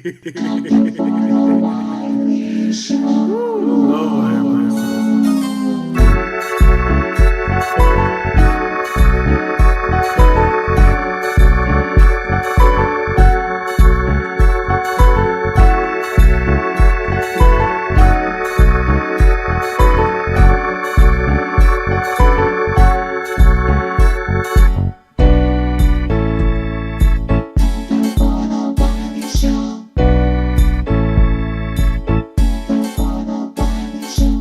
Lord have mercy. Show.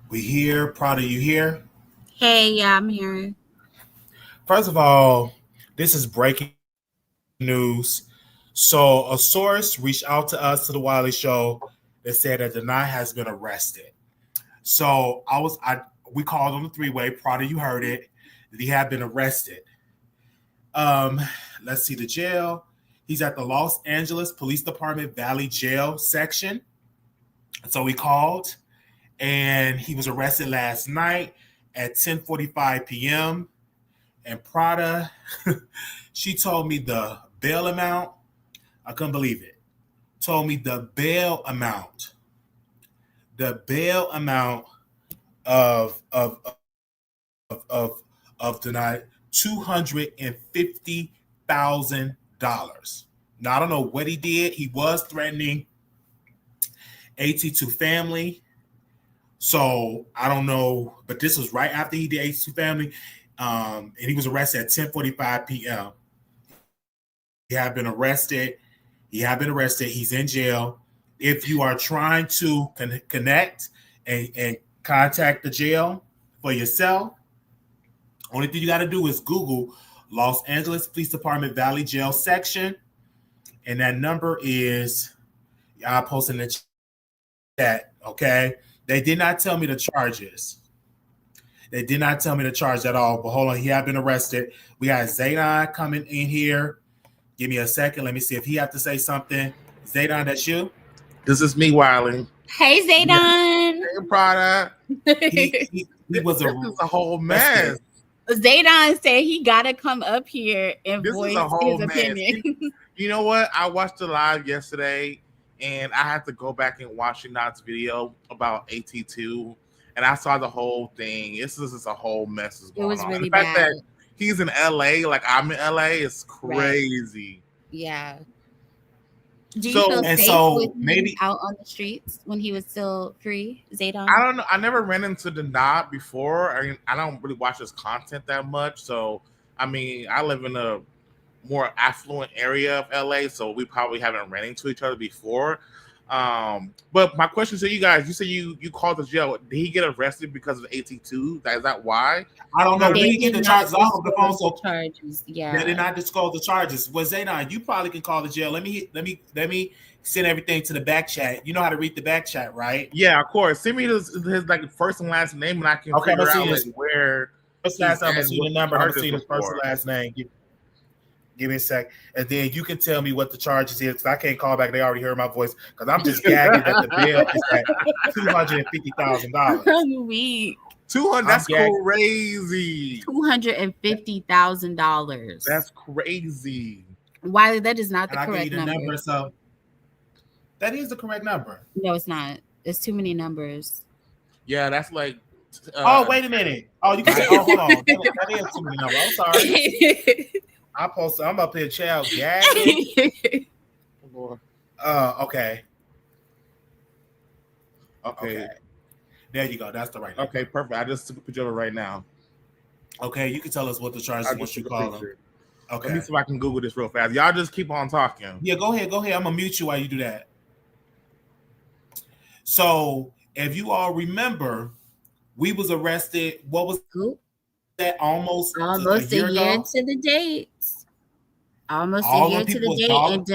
We here. Proud of you here. Hey, yeah, I'm here. First of all, this is breaking news. So a source reached out to us to the Wiley Show that said that Denai has been arrested. So we called on the three-way. Prada, you heard it. That he had been arrested. Um, let's see the jail. He's at the Los Angeles Police Department Valley Jail section. So we called, and he was arrested last night at 10:45 p.m. And Prada, she told me the bail amount. I couldn't believe it. Told me the bail amount. The bail amount of tonight $250,000. Now I don't know what he did. He was threatening AT2 family. So I don't know, but this was right after he did AT2 family. And he was arrested at 10:45 p.m. He had been arrested. He's in jail. If you are trying to connect and contact the jail for yourself, only thing you got to do is Google Los Angeles Police Department Valley Jail section, and that number is I'll post in the chat. Okay, they did not tell me the charges. They did not tell me the charge at all. But hold on, he had been arrested. We got Zaydon coming in here. Give me a second. Let me see if he have to say something. Zaydon, that's you? This is me, Wiley. Hey, Zaydon. Hey, Prada. He was This is a whole mess. Zaydon said he got to come up here and This voice is a whole his mess. opinion. You know what? I watched the live yesterday, and I had to go back and watch Shinat's video about AT2, and I saw the whole thing. This is just a whole mess is going on. It was really the fact bad. that he's in LA, like I'm in LA, is crazy. Right. Yeah. Do you feel safe with maybe out on the streets when he was still free, Zaydon? I don't know. I never ran into the knob before. I don't really watch his content that much. So, I mean, I live in a more affluent area of LA, so we probably haven't ran into each other before. But my question to you guys, you say you called the jail. Did he get arrested because of AT2? Is that why? I don't know. We get the charges off of the phone. So charges, yeah. They did not disclose the charges. Well, Zaydon, you probably can call the jail. Let me send everything to the back chat. You know how to read the back chat, right? Yeah, of course. Send me his like first and last name, and I can figure out like where. First last name. I'm gonna see the number. I'm gonna see the first and last name. Give me a sec, and then you can tell me what the charges is. Because I can't call back. They already heard my voice. Because I'm just gagging that the bill is at $250,000. I'm weak. 200. That's crazy. $250,000. That's crazy. Wiley, that is not the correct number. So that is the correct number. No, it's not. It's too many numbers. Yeah, that's like. Oh, wait a minute. Oh, you can say. Oh, hold on. That is too many numbers. I'm sorry. I'm up here, child, gagging. Okay. Okay. There you go. That's the right number. Okay, perfect. I just took a picture of it right now. Okay, you can tell us what the charges once you call them. Okay. Let me see if I can Google this real fast. Y'all just keep on talking. Yeah, go ahead. I'm gonna mute you while you do that. So, if you all remember, we was arrested. What was that? Almost a year to the date. Almost a year to the date, and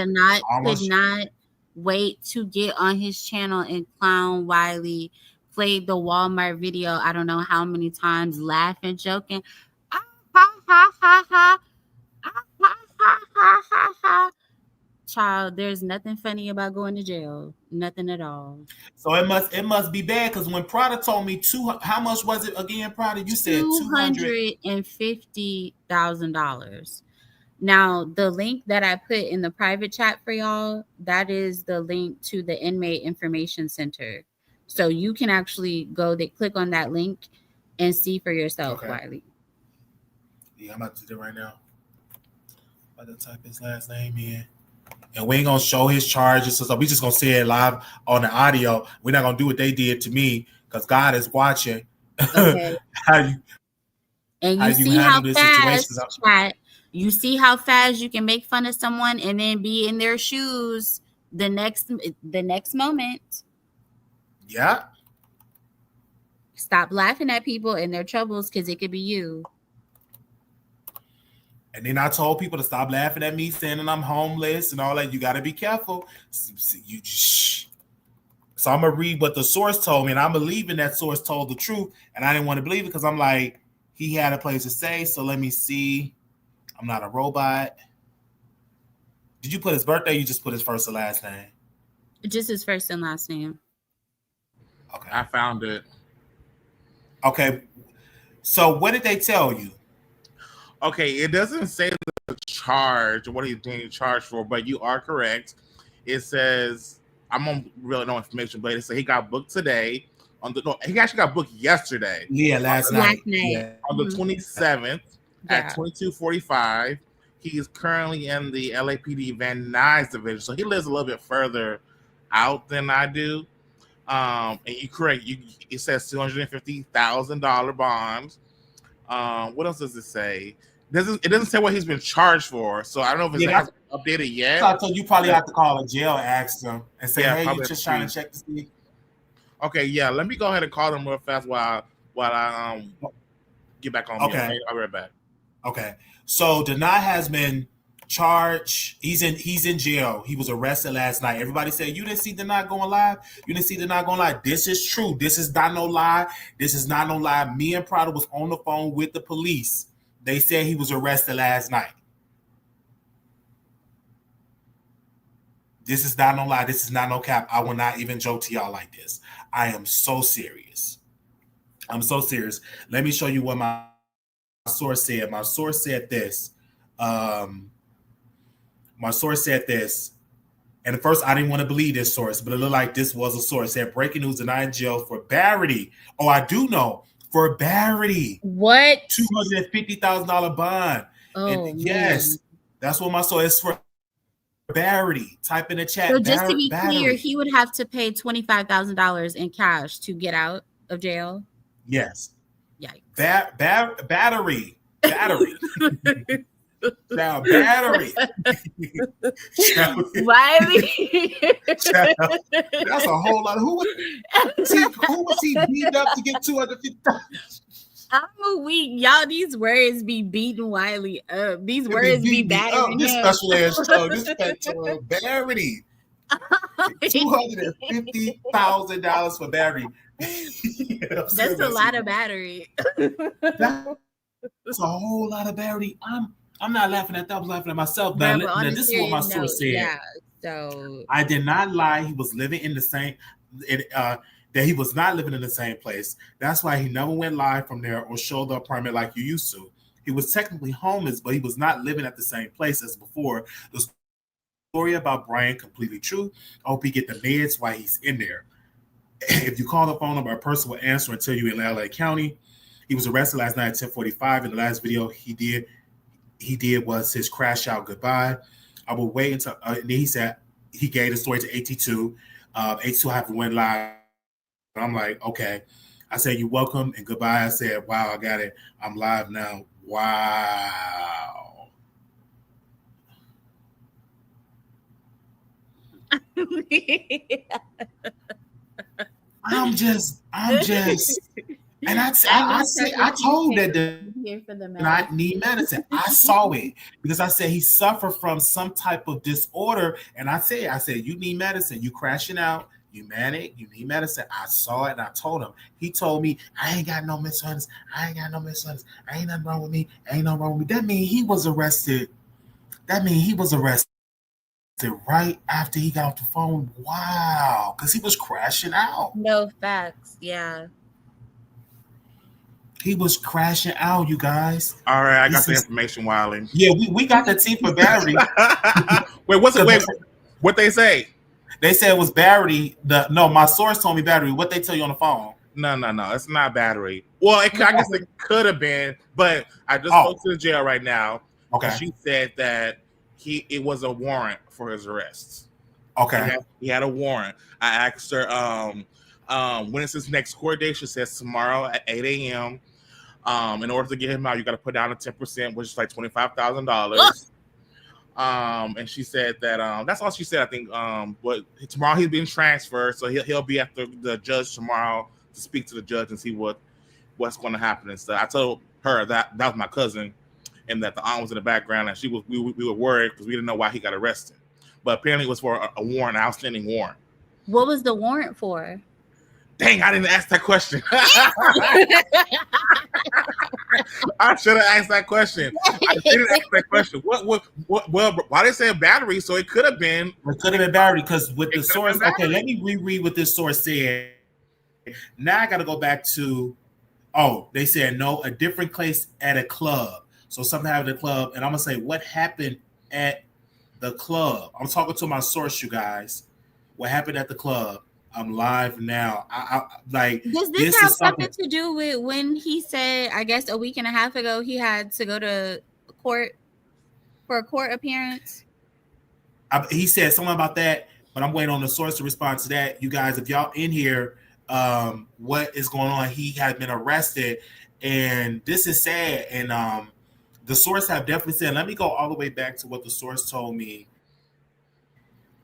could not wait to get on his channel and clown Wiley. Played the Walmart video I don't know how many times, laughing, joking. Ha ha ha ha ha ha ha ha. Child, there's nothing funny about going to jail. Nothing at all. So it must be bad, because when Prada told me how much was it again, Prada? You said $250,000. Now, the link that I put in the private chat for y'all, that is the link to the Inmate Information Center. So you can actually click on that link and see for yourself, Wiley. Yeah, I'm about to do it right now. I'm about to type his last name in. And we ain't going to show his charges. So we just going to say it live on the audio. We're not going to do what they did to me, because God is watching. Okay. You see how fast you can make fun of someone and then be in their shoes the next moment. Yeah. Stop laughing at people and their troubles because it could be you. And then I told people to stop laughing at me saying that I'm homeless and all that. You got to be careful. You just. So I'm going to read what the source told me, and I'm believing that source told the truth, and I didn't want to believe it because I'm like, he had a place to stay, so let me see. I'm not a robot. Did you put his birthday? You just put his first and last name? Just his first and last name. Okay. I found it. Okay. So what did they tell you? Okay, it doesn't say the charge or what he's being charged for, but you are correct. It says, I'm on really no information, but it says he got booked today. He actually got booked yesterday. Yeah, last night. Yeah. On the 27th at 22:45. He is currently in the LAPD Van Nuys division, so he lives a little bit further out than I do. And you correct. It says $250,000 bonds. What else does it say? It doesn't say what he's been charged for, so I don't know if it's updated yet. So I told you probably have to call a jail, ask them, and say, "Hey, you just trying to check to see." Okay, yeah. Let me go ahead and call them real fast while I get back on. Okay, I'll be right back. Okay, so Denai has been charged. He's in jail. He was arrested last night. Everybody said you didn't see Denai going live. You didn't see Denai going live. This is true. This is not no lie. This is not no lie. Me and Prada was on the phone with the police. They said he was arrested last night. This is not no lie. This is not no cap. I will not even joke to y'all like this. I am so serious. I'm so serious. Let me show you what my source said. My source said this. My source said this. And at first, I didn't want to believe this source, but it looked like this was a source. It said breaking news: Denai in jail for battery. Oh, I do know. For battery. What? $250,000 bond. Oh, and yes, that's what my source is for. Battery. Type in the chat. So just to be clear, he would have to pay $25,000 in cash to get out of jail. Yes. Yikes. Battery. Now, battery. Wiley. That's a whole lot. Who was he beat up to get $250,000? I'm weak. Y'all, these words be beating Wiley up. These words be battering this him. Special ass show. This battery. $250,000 for battery. That's a lot of battery. That's a whole lot of battery. I'm not laughing at that. I was laughing at myself. Now, this is what my source said. Yeah, so I did not lie. He was living in the same. That he was not living in the same place. That's why he never went live from there or showed the apartment like you used to. He was technically homeless, but he was not living at the same place as before. The story about Brian, completely true. I hope he get the meds while he's in there. If you call the phone number, a person will answer and tell you in LA County. He was arrested last night at 10:45. In the last video he did was his crash out goodbye. I will wait until and then he said he gave the story to AT2. AT2 haven't went live. I'm like, okay. I said, you're welcome and goodbye. I said, wow, I got it. I'm live now. Wow. I'm just, and I told that I need medicine. I saw it because I said he suffered from some type of disorder, and I said, you need medicine. You crashing out. You manic. You need medicine. I saw it, and I told him. He told me, I ain't got no mental illness. Ain't nothing wrong with me. Ain't nothing wrong with me. That means he was arrested. Right after he got off the phone. Wow, because he was crashing out. No facts. Yeah. He was crashing out, you guys. All right, I got the information, Wiley. Yeah, we got the T for battery. Wait, what they say? They said it was battery. No, my source told me battery. What they tell you on the phone? No, it's not battery. Well, I guess it could have been, but I just spoke to the jail right now. Okay. And she said that it was a warrant for his arrest. Okay. He had a warrant. I asked her, when is his next court date? She says tomorrow at 8 a.m. In order to get him out, you got to put down a 10%, which is like $25,000. And she said that that's all she said. I think. But tomorrow he's being transferred, so he'll be after the judge tomorrow to speak to the judge and see what's going to happen and stuff. I told her that was my cousin, and that the aunt was in the background, and we were worried because we didn't know why he got arrested. But apparently it was for a warrant, an outstanding warrant. What was the warrant for? Dang, I didn't ask that question. I should have asked that question. I didn't ask that question. What? Well, why they say battery? So it could have been. It could have been battery because with the source. Okay, let me reread what this source said. Now I got to go back to. Oh, they said no, a different case at a club. So something happened at the club, and I'm gonna say what happened at the club. I'm talking to my source, you guys. What happened at the club? I'm live now. I like. Does this have something to do with when he said, I guess a week and a half ago, he had to go to court for a court appearance? He said something about that, but I'm waiting on the source to respond to that. You guys, if y'all in here, what is going on? He has been arrested, and this is sad. And the source have definitely said, let me go all the way back to what the source told me,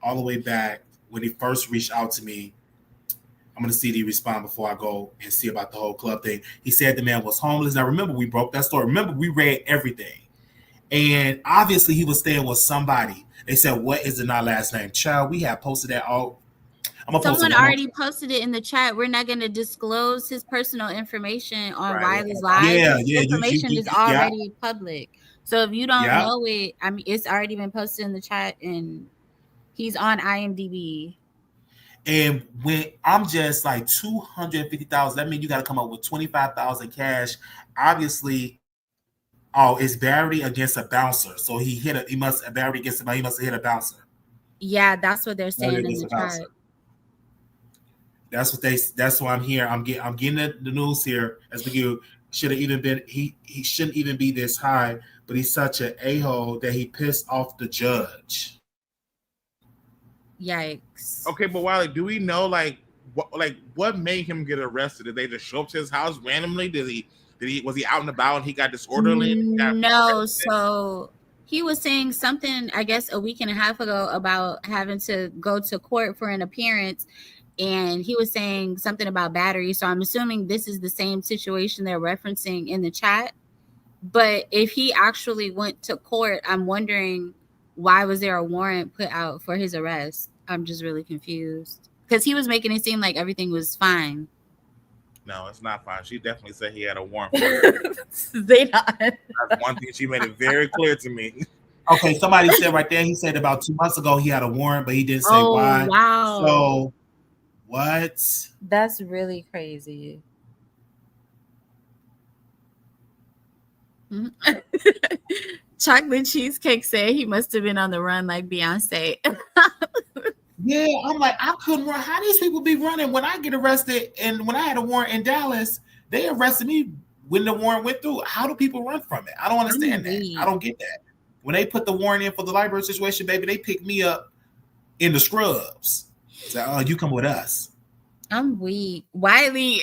all the way back when he first reached out to me. I'm going to see the respond before I go and see about the whole club thing. He said the man was homeless. Now, remember, we broke that story. Remember, we read everything. And obviously, he was staying with somebody. They said, what is the not last name? Child, we have posted that all. Someone already posted it in the chat. We're not going to disclose his personal information on Wiley's Live. Yeah, information is already public. So if you don't know it, I mean, it's already been posted in the chat, and he's on IMDb. And when I'm just like 250,000, that means you got to come up with 25,000 cash. Obviously, it's Barry against a bouncer. So Barry against somebody. He must have hit a bouncer. Yeah, that's what they're saying in the chat. That's why I'm here. I'm getting the news here. As we should have even been. He shouldn't even be this high, but he's such an a-hole that he pissed off the judge. Yikes. Okay, but Wiley, do we know what made him get arrested? Did they just show up to his house randomly? Was he out and about and he got disorderly? No, so he was saying something, I guess, a week and a half ago about having to go to court for an appearance, and he was saying something about battery. So I'm assuming this is the same situation they're referencing in the chat. But if he actually went to court, I'm wondering, why was there a warrant put out for his arrest? I'm just really confused. Because he was making it seem like everything was fine. No, it's not fine. She definitely said he had a warrant. They not. That's one thing she made it very clear to me. Okay, somebody said right there, he said about 2 months ago he had a warrant, but he didn't say why. Wow. So, what? That's really crazy. Chocolate Cheesecake said he must have been on the run like Beyonce. Yeah, I'm like, I couldn't run. How these people be running when I get arrested? And when I had a warrant in Dallas, they arrested me when the warrant went through. How do people run from it? I don't understand that. I don't get that. When they put the warrant in for the library situation, baby, they picked me up in the scrubs. So, oh, you come with us. I'm weak. Wiley.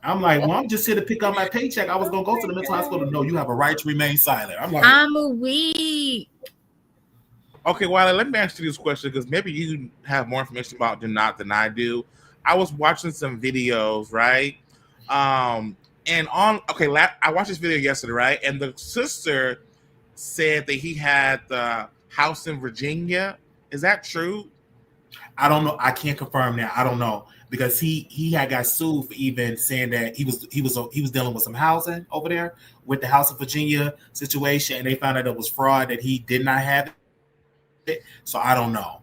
I'm like, well, I'm just here to pick up my paycheck. I was going to go to the mental hospital. No, you have a right to remain silent. I'm like, I'm weak. Okay, Wiley, let me ask you this question because maybe you have more information about than I do. I was watching some videos, right? I watched this video yesterday, right? And the sister said that he had the house in Virginia. Is that true? I don't know. I can't confirm that. I don't know because he had got sued for even saying that he was dealing with some housing over there with the House of Virginia situation, and they found out it was fraud, that he did not have it. So I don't know.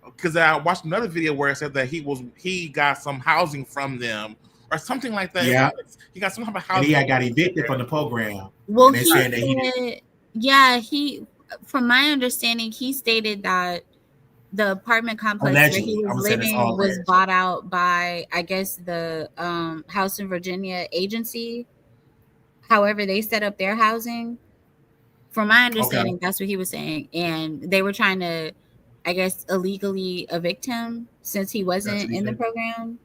Because I watched another video where it said that he got some housing from them or something like that. Yeah, he got some type of housing. And he got evicted from the program. Well, from my understanding, he stated that the apartment complex where he was living was bought out by, I guess, the House in Virginia agency. However, they set up their housing. From my understanding, that's what he was saying. And they were trying to, I guess, illegally evict him since he wasn't in the program.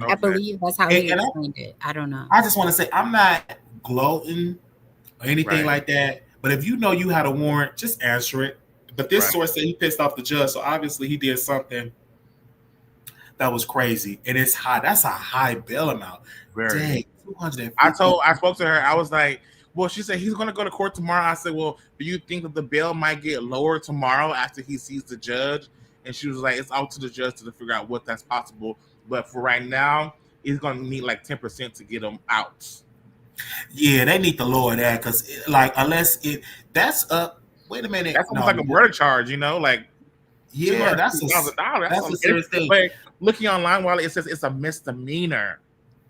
I believe that's how he explained it. I don't know. I just want to say, I'm not gloating or anything like that. But if you know you had a warrant, just answer it. But this source said he pissed off the judge. So obviously he did something That was crazy. And it's high. That's a high bail amount. Very. Dang, 250. I spoke to her. I was like, well, she said he's going to go to court tomorrow. I said, well, do you think that the bail might get lower tomorrow after he sees the judge? And she was like, it's up to the judge to figure out what that's possible. But for right now, he's going to need like 10% to get him out. Yeah, they need to lower that because, like, unless that's up. Wait a minute. That's almost like a murder charge, like. Yeah, that's $200,000. That's a serious thing. But looking online, while it says it's a misdemeanor,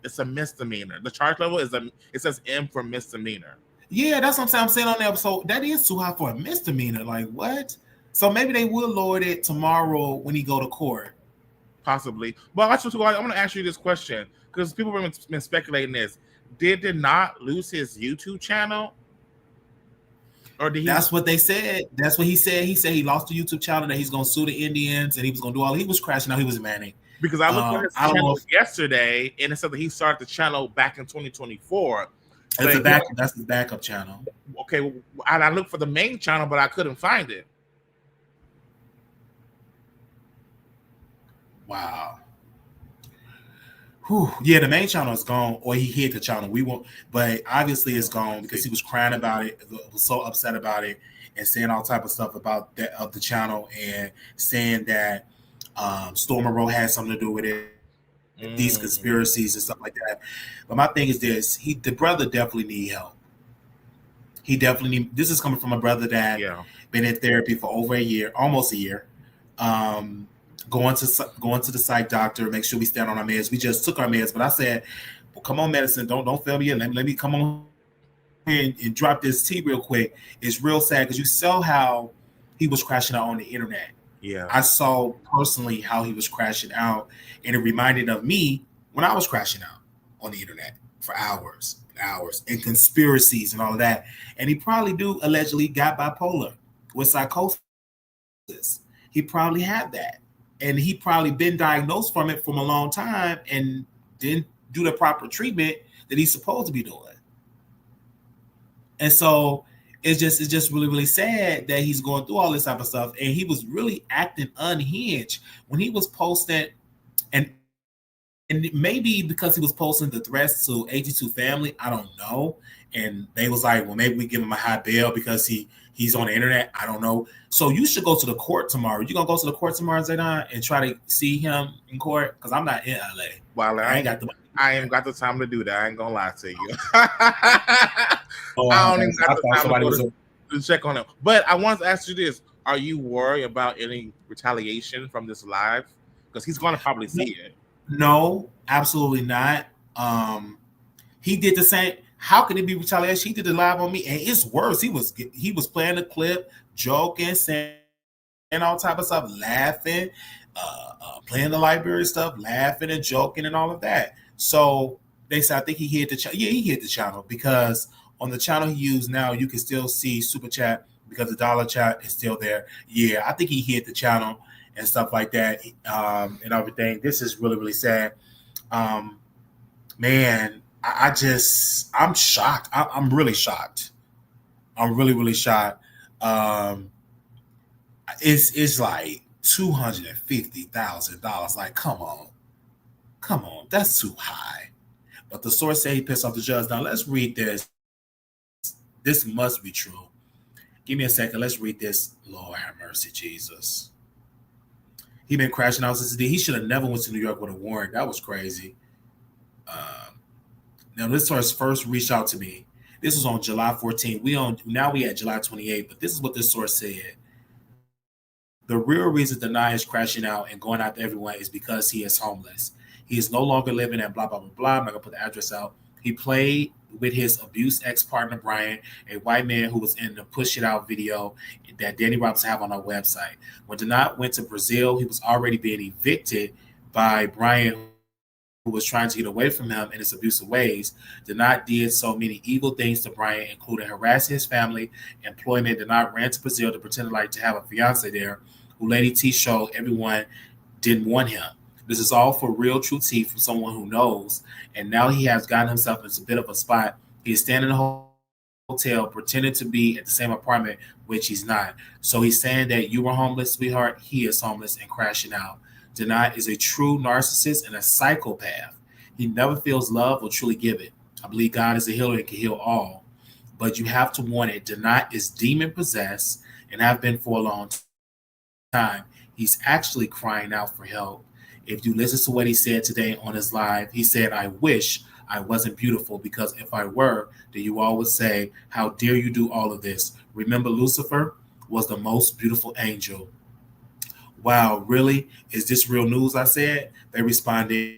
it's a misdemeanor. The charge level it says M for misdemeanor. Yeah, that's what I'm saying on the episode. That is too high for a misdemeanor. Like what? So maybe they will lower it tomorrow when he go to court. Possibly. But I'm going to ask you this question because people have been speculating this. Did not lose his YouTube channel? Or did he? That's what they said. That's what he said. He said he lost the YouTube channel, that he's going to sue the Indians, and he was going to do all. He was crashing out. He was manic. Because I looked at his channel yesterday, and it said that he started the channel back in 2024. That's the backup channel. Okay, and I looked for the main channel, but I couldn't find it. Wow. Whew. Yeah, the main channel is gone, or he hid the channel. We won't, but obviously it's gone because he was crying about it, was so upset about it, and saying all type of stuff about that of the channel, and saying that Storm Monroe had something to do with it, these conspiracies and stuff like that. But my thing is this: the brother definitely need help. He definitely need. This is coming from a brother that been in therapy for over a year, almost a year. Going to the psych doctor, make sure we stand on our meds. We just took our meds, but I said, well, come on, medicine, don't fail me. Let me come on here and drop this tea real quick. It's real sad because you saw how he was crashing out on the internet. Yeah, I saw personally how he was crashing out, and it reminded of me when I was crashing out on the internet for hours and hours, and conspiracies and all of that. And he probably allegedly got bipolar with psychosis. He probably had that. And he probably been diagnosed from it from a long time and didn't do the proper treatment that he's supposed to be doing. And so it's just really, really sad that he's going through all this type of stuff. And he was really acting unhinged when he was posting, and maybe because he was posting the threats to AT2 family, I don't know. And they was like, well, maybe we give him a high bail because he's on the internet. I don't know. So you should go to the court tomorrow. You gonna go to the court tomorrow, Zaydan, and try to see him in court? Because I'm not in LA. Well, I ain't got the time to do that. I ain't gonna lie to you. I don't even got the time to check on him. But I want to ask you this: are you worried about any retaliation from this live? Because he's gonna probably see it. No, absolutely not. He did the same. How could it be retaliation? He did it live on me, and it's worse. He was playing the clip, joking, saying all type of stuff, laughing, playing the library stuff, laughing and joking and all of that. So they said, I think he hit the channel. Yeah, he hit the channel because on the channel he used now, you can still see Super Chat because the dollar chat is still there. Yeah, I think he hit the channel and stuff like that, and everything. This is really, really sad. Man, I'm shocked. I'm really shocked. I'm really, really shocked. It's like $250,000. Like, come on, that's too high. But the source said he pissed off the judge. Now let's read this. This must be true. Give me a second. Let's read this. Lord have mercy, Jesus. He been crashing out since the day. He should have never went to New York with a warrant. That was crazy. Now this source first reached out to me. This was on July 14th. Now we at July 28th, but this is what this source said. The real reason Dani is crashing out and going after everyone is because he is homeless. He is no longer living at blah, blah, blah, blah. I'm not going to put the address out. He played with his abuse ex-partner, Brian, a white man who was in the Push It Out video that Danny Robinson have on our website. When Dani went to Brazil, he was already being evicted by Brian, who was trying to get away from him in his abusive ways. Dani did so many evil things to Brian, including harassing his family, employment. Dani ran to Brazil to pretend like to have a fiance there, who Lady T showed everyone didn't want him. This is all for real true tea from someone who knows. And now he has gotten himself into a bit of a spot. He is standing in a hotel pretending to be at the same apartment, which he's not. So he's saying that you were homeless, sweetheart. He is homeless and crashing out. Denai is a true narcissist and a psychopath. He never feels love or truly give it. I believe God is a healer and can heal all, but you have to want it. Denai is demon possessed and have been for a long time. He's actually crying out for help. If you listen to what he said today on his live, he said, I wish I wasn't beautiful because if I were, then you all would say, how dare you do all of this? Remember, Lucifer was the most beautiful angel. Wow, really? Is this real news? I said. They responded,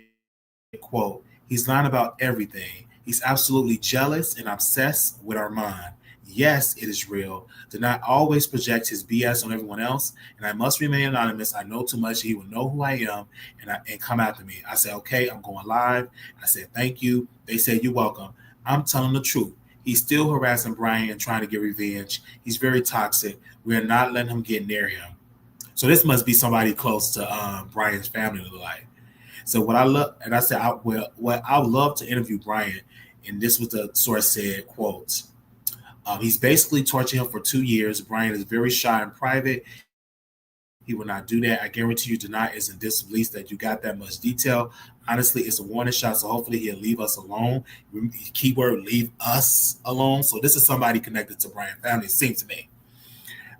quote, he's lying about everything. He's absolutely jealous and obsessed with Armand. Yes, it is real. Do not always project his BS on everyone else, and I must remain anonymous. I know too much. He will know who I am and come after me. I said, okay, I'm going live. I said, thank you. They said, you're welcome. I'm telling the truth. He's still harassing Brian and trying to get revenge. He's very toxic. We are not letting him get near him. So this must be somebody close to Brian's family life. So what I love, and I said, I would love to interview Brian, and this was the source said, quote, he's basically tortured him for 2 years. Brian is very shy and private. He will not do that. I guarantee you, Denai isn't disbelief that you got that much detail. Honestly, it's a warning shot, so hopefully he'll leave us alone. Keyword, leave us alone. So this is somebody connected to Brian's family, it seems to me.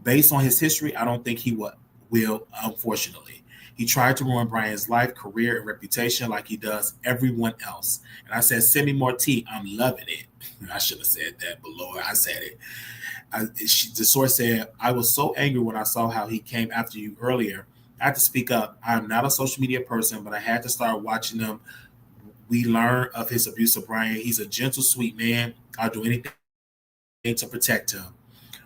Based on his history, I don't think he will, unfortunately. He tried to ruin Brian's life, career, and reputation like he does everyone else. And I said, send me more tea. I'm loving it. I should have said that, but Lord, I said it. The source said, I was so angry when I saw how he came after you earlier. I had to speak up. I'm not a social media person, but I had to start watching them. We learn of his abuse of Brian. He's a gentle, sweet man. I'll do anything to protect him.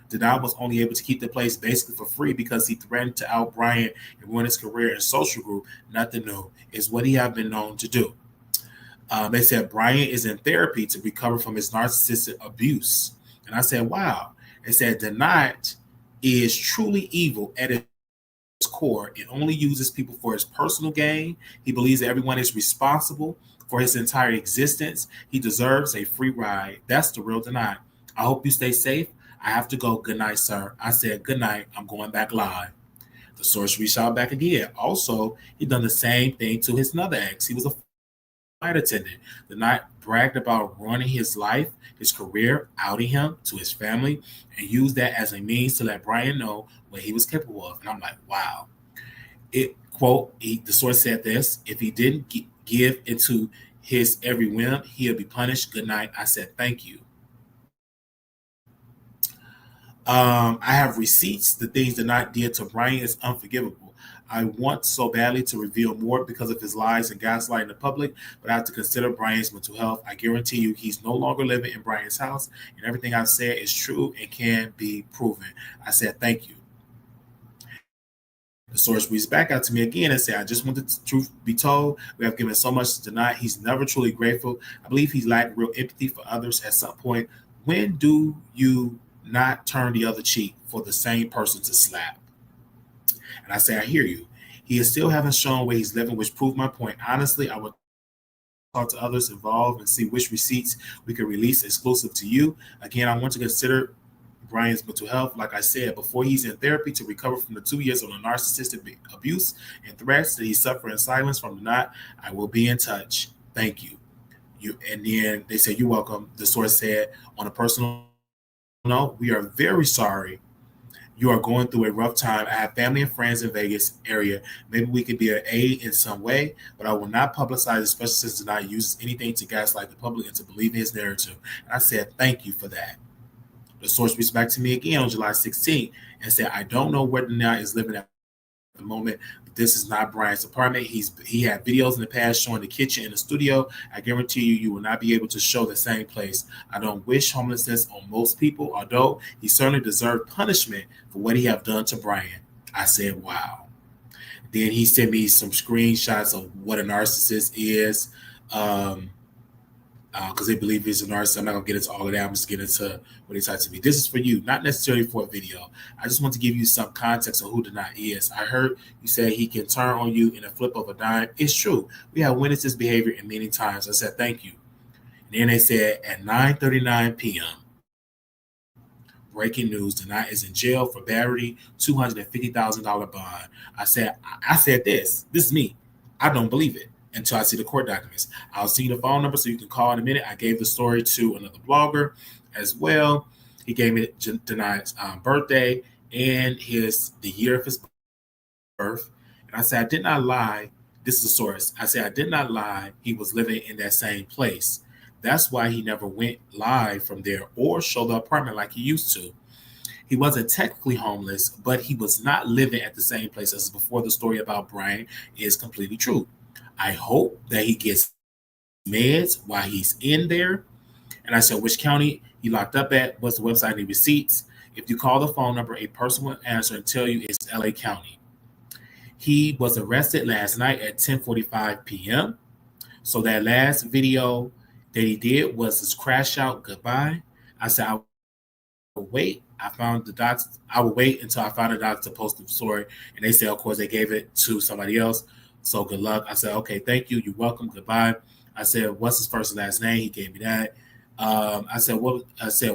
Denai was only able to keep the place basically for free because he threatened to out Brian and ruin his career in social group. Nothing new. Is what he have been known to do. They said Brian is in therapy to recover from his narcissistic abuse. And I said, wow. They said Denai is truly evil at its core. It only uses people for his personal gain. He believes that everyone is responsible for his entire existence. He deserves a free ride. That's the real Denai. I hope you stay safe. I have to go. Good night, sir. I said, good night. I'm going back live. The source reached out back again. Also, he done the same thing to his another ex. He was a flight attendant. Denai bragged about ruining his life, his career, outing him to his family, and used that as a means to let Brian know what he was capable of. And I'm like, wow. It quote, the source said this, if he didn't give into his every whim, he'll be punished. Good night. I said, thank you. I have receipts. The things Denai did to Brian is unforgivable. I want so badly to reveal more because of his lies and gaslighting the public, but I have to consider Brian's mental health. I guarantee you he's no longer living in Brian's house, and everything I've said is true and can be proven. I said, thank you. The source reached back out to me again and said, I just want the truth to be told. We have given so much to Denai. He's never truly grateful. I believe he's lacked real empathy for others at some point. When do you not turn the other cheek for the same person to slap? And I say, I hear you. He is still haven't shown where he's living, which proved my point. Honestly, I would talk to others involved and see which receipts we could release exclusive to you. Again, I want to consider Brian's mental health. Like I said, before he's in therapy to recover from the 2 years of the narcissistic abuse and threats that he suffered in silence from Denai, I will be in touch. Thank you. And then they said, you're welcome. The source said, on a personal note, we are very sorry you are going through a rough time. I have family and friends in Vegas area. Maybe we could be an aid in some way, but I will not publicize, especially since Denai uses anything to gaslight the public and to believe in his narrative. And I said, thank you for that. The source reached back to me again on July 16th and said, I don't know where Denai is living at the moment, but this is not Brian's apartment. He had videos in the past showing the kitchen and the studio. I guarantee you will not be able to show the same place. I don't wish homelessness on most people, although he certainly deserved punishment for what he have done to Brian. I said, wow. Then he sent me some screenshots of what a narcissist is, because they believe he's a narcissist. I'm not going to get into all of that. I'm just getting into what he tried to be. This is for you, not necessarily for a video. I just want to give you some context of who Denai is. I heard you say he can turn on you in a flip of a dime. It's true. We have witnessed this behavior in many times. I said, thank you. And then they said at 9:39 p.m., breaking news. Deny is in jail for battery, $250,000 bond. I said this. This is me. I don't believe it until I see the court documents. I'll see the phone number so you can call in a minute. I gave the story to another blogger as well. He gave me Denai's birthday and the year of his birth. And I said, I did not lie. This is a source. I said, I did not lie. He was living in that same place. That's why he never went live from there or showed the apartment like he used to. He wasn't technically homeless, but he was not living at the same place as before. The story about Brian is completely true. I hope that he gets meds while he's in there. And I said, which county he locked up at? What's the website and the receipts? If you call the phone number, a person will answer and tell you it's LA County. He was arrested last night at 10:45 p.m. So that last video that he did was his crash out goodbye. I said, I will wait. I will wait until I found a doctor to post the story. And they said, of course, they gave it to somebody else. So good luck. I said, okay, thank you. You're welcome. Goodbye. I said, what's his first and last name? He gave me that. I said,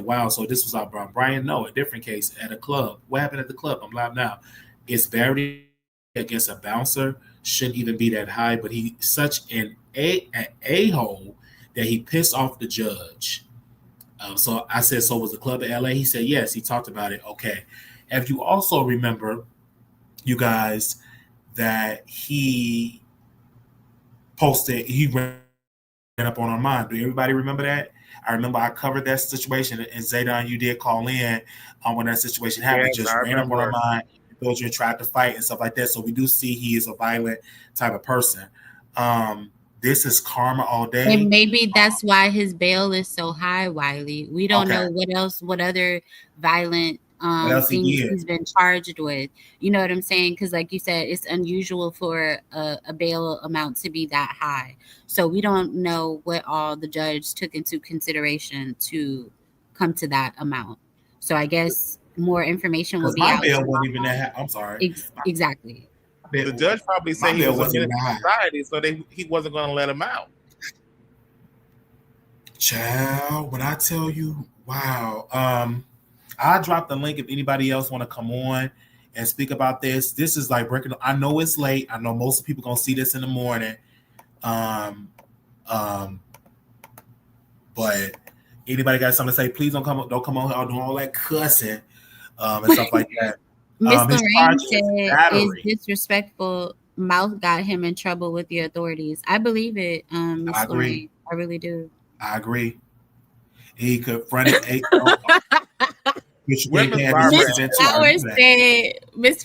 wow. So this was our Brian? No, a different case at a club. What happened at the club? I'm live now. It's battery against a bouncer. Shouldn't even be that high, but he's such an a-hole that he pissed off the judge. So I said, so was the club in LA? He said, yes, he talked about it. Okay. If you also remember, you guys, that he ran up on our mind. Do everybody remember that? I remember I covered that situation, and Zaydan, you did call in when that situation happened. Yes, just ran up on our mind. Those you tried to fight and stuff like that. So we do see he is a violent type of person. This is karma all day. And maybe that's why his bail is so high, Wiley. We don't know what other violent things he's been charged with. You know what I'm saying? Because like you said, it's unusual for a bail amount to be that high. So we don't know what all the judge took into consideration to come to that amount. So I guess more information will be out. My bail wasn't even that high. I'm sorry. Exactly. The judge probably said he was in society, so he wasn't going to let him out. Child, when I tell you, wow. I dropped the link if anybody else want to come on and speak about this. This is like breaking. I know it's late. I know most people gonna see this in the morning. But anybody got something to say? Please don't come on here doing all that cussing and stuff like that. Miss Lorraine said is disrespectful. Mouth got him in trouble with the authorities. I believe it, Miss Lorraine. I really do. I agree. He confronted Miss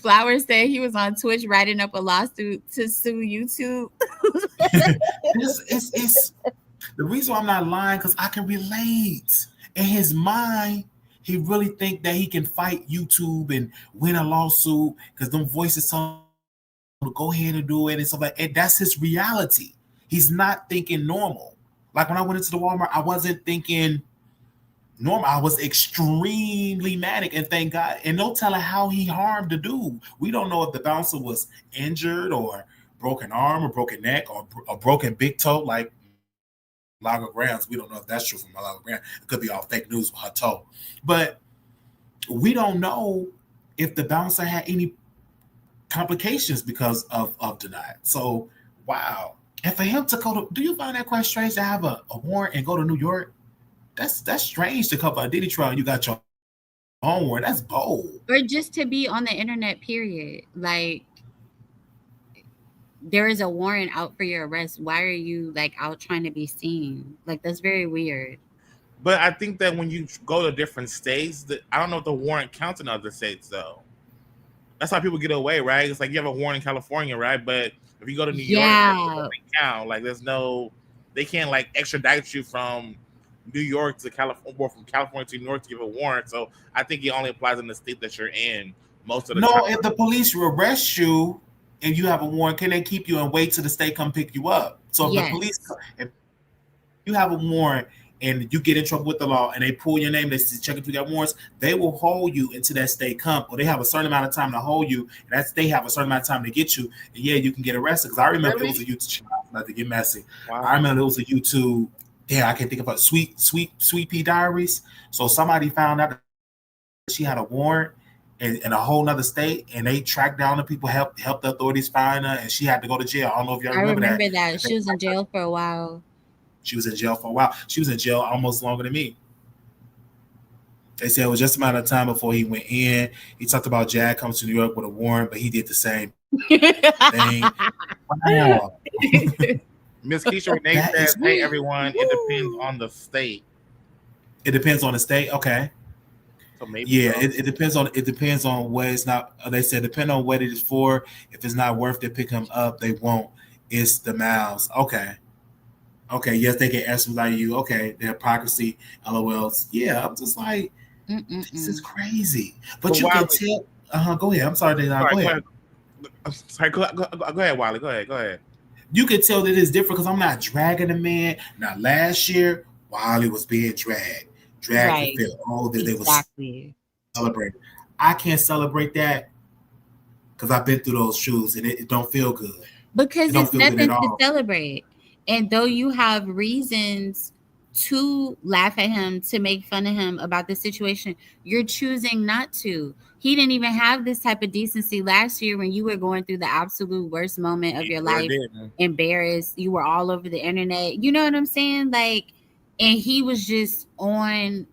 Flowers said he was on Twitch writing up a lawsuit to sue YouTube. it's the reason why I'm not lying, because I can relate. In his mind, he really think that he can fight YouTube and win a lawsuit because them voices tell him to go ahead and do it and stuff like that. And that's his reality. He's not thinking normal. Like when I went into the Walmart, I wasn't thinking normal. I was extremely manic, and thank God. And no telling how he harmed the dude. We don't know if the bouncer was injured or broken arm or broken neck or a broken big toe like Laga Grams. We don't know if that's true from Laga Grams. It could be all fake news with her toe. But we don't know if the bouncer had any complications because of denied. So, wow. And for him to go to, do you find that quite strange to have a warrant and go to New York? That's strange to cover a Diddy trial. You got your own warrant. That's bold. Or just to be on the internet, period. Like, there is a warrant out for your arrest. Why are you like out trying to be seen? Like, that's very weird. But I think that when you go to different states, I don't know if the warrant counts in other states though. That's how people get away, right? It's like you have a warrant in California, right? But if you go to New York, it doesn't count. Like, they can't like extradite you from New York to California, or from California to New York to give a warrant. So I think it only applies in the state that you're in most of the time. No, if the police arrest you and you have a warrant, can they keep you and wait till the state come pick you up? So if the police, if you have a warrant and you get in trouble with the law and they pull your name, they check if you got warrants, they will hold you until that state come, or they have a certain amount of time to hold you, and they have a certain amount of time to get you, and you can get arrested. Because I remember it was a YouTube, not to get messy. Wow. I remember it was a YouTube. Yeah, I can't think about Sweet Pea Diaries. So somebody found out she had a warrant in a whole nother state, and they tracked down the people, helped the authorities find her, and she had to go to jail. I don't know if y'all I remember that. remember that. She was in jail for a while. She was in jail for a while. She was in jail almost longer than me. They said it was just a matter of time before he went in. He talked about Jad comes to New York with a warrant, but he did the same thing. Wow. Miss Keisha Renee says, "Hey everyone, it depends on the state." It depends on the state. Okay. So maybe it depends on what it's not. They said depending on what it is for. If it's not worth it, pick him up. They won't. It's the mouths. Okay. Yes, they get answers like you. Okay, the hypocrisy. LOLs. Yeah, I'm just like, this is crazy. But you can tell. Go ahead. I'm sorry, Dana. Go ahead. Sorry, go ahead, Wiley. Go ahead. You can tell that it's different because I'm not dragging the man. Now, last year, Wiley was being dragged. Right. To feel all that they were celebrating. I can't celebrate that because I've been through those shoes and it don't feel good. Because it's nothing to celebrate. And though you have reasons to laugh at him, to make fun of him about the situation, you're choosing not to. He didn't even have this type of decency last year when you were going through the absolute worst moment of your life, embarrassed. You were all over the internet. You know what I'm saying? Like, and he was just on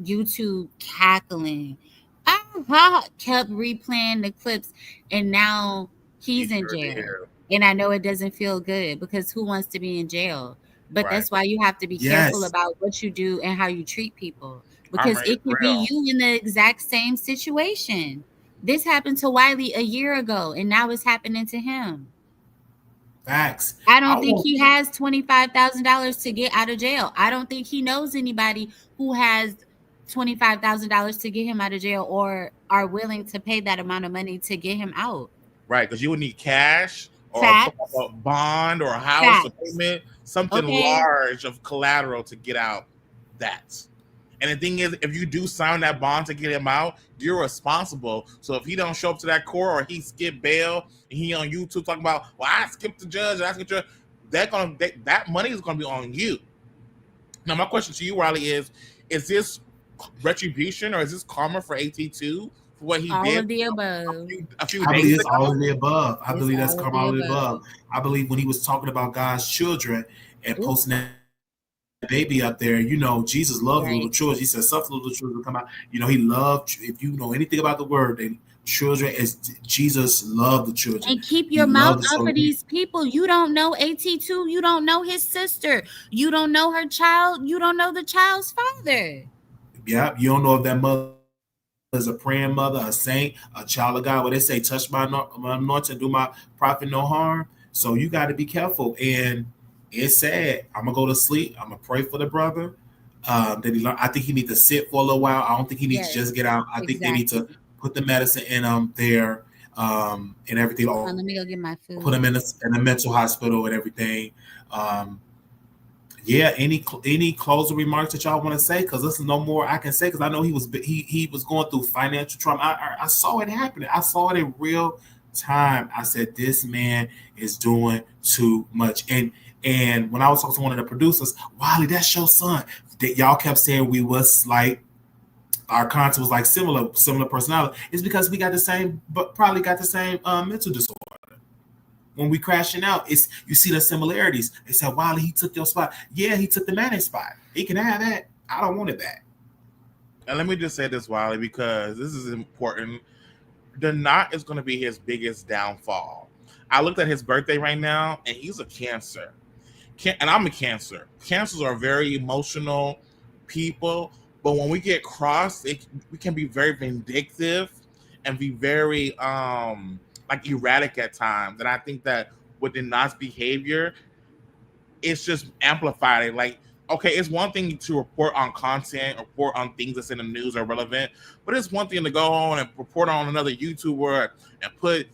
YouTube cackling. I kept replaying the clips, and now he's in jail. And I know it doesn't feel good because who wants to be in jail? But that's why you have to be careful about what you do and how you treat people. Because it could be you in the exact same situation. This happened to Wiley a year ago, and now it's happening to him. Facts. I don't think he has $25,000 to get out of jail. I don't think he knows anybody who has $25,000 to get him out of jail or are willing to pay that amount of money to get him out. Right, because you would need cash or a bond or a house or payment, something large of collateral to get out that. And the thing is, if you do sign that bond to get him out, you're responsible. So if he don't show up to that court or he skipped bail and he on YouTube talking about, well, I skipped the judge, that money is gonna be on you. Now my question to you, Riley, is this retribution or is this karma for AT2 for what he did? All of the above. I believe it's all of the above. I believe that's karma all of the above. I believe when he was talking about God's children and posting that baby up there, Jesus loved little children. He said, "Suffer little children to come out." He loved. If you know anything about the word, then children, as Jesus loved the children. And keep your mouth off of these people. You don't know AT2. You don't know his sister. You don't know her child. You don't know the child's father. Yeah, you don't know if that mother is a praying mother, a saint, a child of God. Where they say, "Touch my anointing, do my prophet no harm." So you got to be careful. And it's sad. I'm gonna go to sleep. I'm gonna pray for the brother. That he learn. I think he needs to sit for a little while. I don't think he needs to just get out. I think they need to put the medicine in there and everything. Let me go get my food. Put him in a mental hospital and everything. Any closing remarks that y'all want to say? Because this is no more I can say. Because I know he was going through financial trauma. I saw it happening. I saw it in real time. I said this man is doing too much. And when I was talking to one of the producers, Wiley, that's your son. Y'all kept saying we was like, our content was like similar personality. It's because we got the same, but probably got the same mental disorder. When we crashing out, you see the similarities. They said, Wiley, he took your spot. Yeah, he took the Manning spot. He can have that. I don't want it back. And let me just say this, Wiley, because this is important. The knot is going to be his biggest downfall. I looked at his birthday right now, and he's a Cancer. And I'm a Cancer. Cancers are very emotional people, but when we get crossed, we can be very vindictive and be very erratic at times. And I think that with the Knot's behavior, it's just amplified. Like, okay, it's one thing to report on content, report on things that's in the news or relevant, but it's one thing to go on and report on another YouTuber and put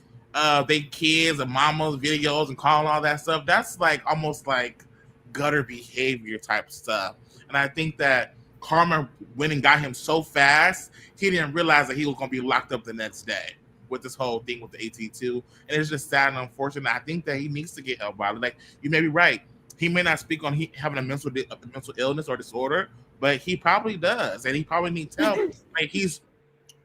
they kids and mamas videos and calling all that stuff. That's like almost like gutter behavior type stuff. And I think that karma went and got him so fast, he didn't realize that he was going to be locked up the next day with this whole thing with the AT2. And it's just sad and unfortunate. I think that he needs to get help out. Like, you may be right. He may not speak on having a mental illness or disorder, but he probably does. And he probably needs help. Like, he's